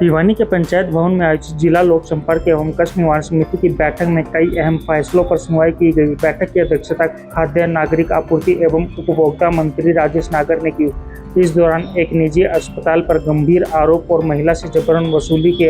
भिवानी के पंचायत भवन में आयोजित जिला लोक संपर्क एवं कष्ट निवारण समिति की बैठक में कई अहम फैसलों पर सुनवाई की गई। बैठक की अध्यक्षता खाद्य नागरिक आपूर्ति एवं उपभोक्ता मंत्री राजेश नागर ने की। इस दौरान एक निजी अस्पताल पर गंभीर आरोप और महिला से जबरन वसूली के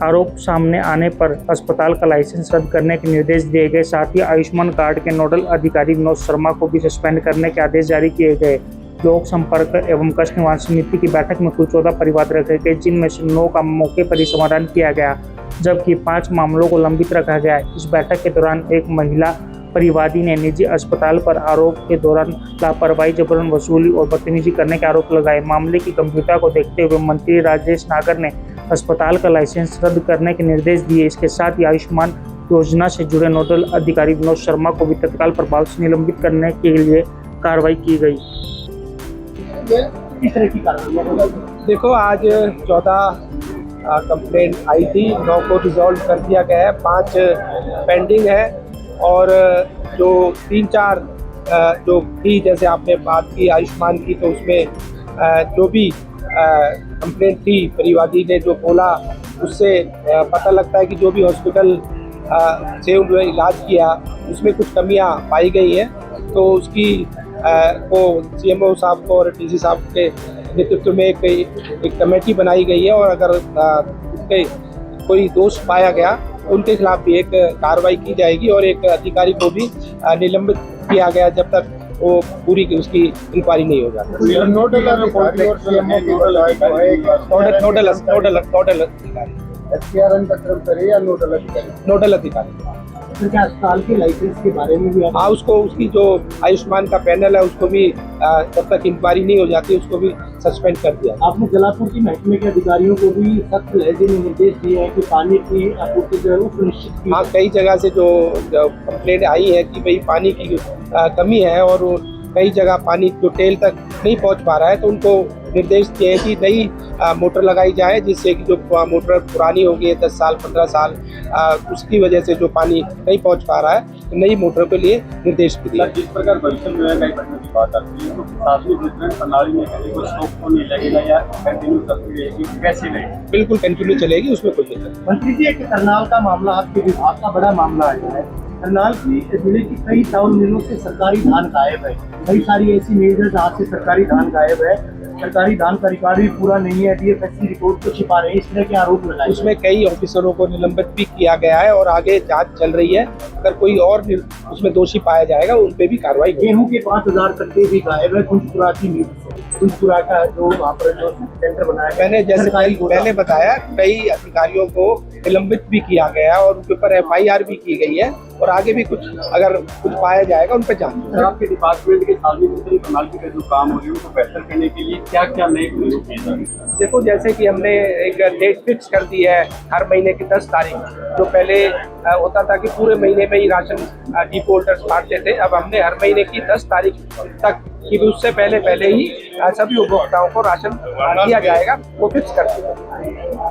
आरोप सामने आने पर अस्पताल का लाइसेंस रद्द करने के निर्देश दिए गए। साथ ही आयुष्मान कार्ड के नोडल अधिकारी विनोद शर्मा को भी सस्पेंड करने के आदेश जारी किए गए। लोक संपर्क एवं कष्ट निवारण समिति की बैठक में कुल 14 परिवाद रखे गए, जिनमें से 9 का मौके पर ही समाधान किया गया, जबकि 5 मामलों को लंबित रखा गया। इस बैठक के दौरान एक महिला परिवादी ने निजी अस्पताल पर आरोप के दौरान लापरवाही, जबरन वसूली और बदतमीजी करने के आरोप लगाए। मामले की गंभीरता को देखते हुए मंत्री राजेश नागर ने अस्पताल का लाइसेंस रद्द करने के निर्देश दिए। इसके साथ ही आयुष्मान योजना से जुड़े नोडल अधिकारी विनोद शर्मा को भी तत्काल प्रभाव से निलंबित करने के लिए कार्रवाई की गई। किस तरह की कार्रवाई? देखो, आज 14 कंप्लेंट आई थी, 9 को रिजॉल्व कर दिया गया है, 5 पेंडिंग है और जो 3-4 जो थी, जैसे आपने बात की आयुष्मान की, तो उसमें जो भी कंप्लेंट थी परिवादी ने जो बोला, उससे पता लगता है कि जो भी हॉस्पिटल से उन्होंने इलाज किया उसमें कुछ कमियां पाई गई हैं। तो उसकी को सीएमओ साहब को और डीसी साहब के नेतृत्व में एक कमेटी बनाई गई है और अगर उसके कोई दोष पाया गया तो उनके खिलाफ भी एक कार्रवाई की जाएगी और एक अधिकारी को भी निलंबित किया गया जब तक वो पूरी उसकी इंक्वायरी नहीं हो जाती। नोडल अधिकारी अस्पताल के लाइसेंस के बारे में भी उसको उसकी जो आयुष्मान का पैनल है उसको भी जब तक इंक्वायरी नहीं हो जाती उसको भी सस्पेंड कर दिया। आपने जलापूर की महकमे के अधिकारियों को भी सख्त लहजे में निर्देश दिए हैं कि पानी की आपूर्ति जो है वो सुनिश्चित की। हाँ, कई जगह से जो कंप्लेंट आई है कि भाई पानी की कमी है और कई जगह पानी जो टेल तक नहीं पहुंच पा रहा है, तो उनको निर्देश दिए हैं कि नई मोटर लगाई जाए, जिससे कि जो मोटर पुरानी हो गई है 10 साल 15 साल, उसकी वजह से जो पानी नहीं पहुंच पा रहा है, तो नई मोटर के लिए निर्देश दिया। जिस प्रकार भविष्य में नई बैठक की बात आती है तो प्रशासनिक वितरण प्रणाली में कहीं कोई स्टॉप तो नहीं लगेगा या कंटिन्यू चलती रहेगी, कैसी रहेगी? बिल्कुल कंटिन्यू चलेगी, उसमें कोई दिक्कत नहीं। मंत्री जी, एक करनाल का मामला आपके विभाग का बड़ा मामला आया है। करनाल की जिले की कई टाउन मिलों से सरकारी धान गायब है। कई सारी ऐसी मिल है जहाँ से सरकारी धान गायब है। सरकारी धान का रिकॉर्ड भी पूरा नहीं है, डीएफएस की रिपोर्ट को छिपा रहे हैं, इस तरह के आरोप लगाए। उसमें कई ऑफिसरों को निलंबित भी किया गया है और आगे जांच चल रही है। अगर कोई और उसमें दोषी पाया जाएगा उन पे भी कार्रवाई। गेहूं के 5000 कट्टे भी गायब है कुंजपुरा की मिल से। कुंजपुरा का जो वहाँ पर जो सेंटर बनाया, मैंने जैसे पहले बताया, कई अधिकारियों को निलंबित भी किया गया है और उनके ऊपर एफआईआर भी की गई है और आगे भी कुछ अगर कुछ पाया जाएगा उन पर जांच। आपके डिपार्टमेंट के सार्वजनिक वितरण प्रणाली का जो काम हो रही है उसको बेहतर करने के लिए क्या क्या नए प्रयोग किए जा रहे हैं? देखो, जैसे कि हमने एक डेट फिक्स कर दी है हर महीने की 10 तारीख। जो पहले होता था कि पूरे महीने में ही राशन डिपो होल्डर्स बांटते थे, अब हमने हर महीने की 10 तारीख तक कि उससे पहले ही सभी उपभोक्ताओं को राशन दिया जाएगा, वो फिक्स कर दिया।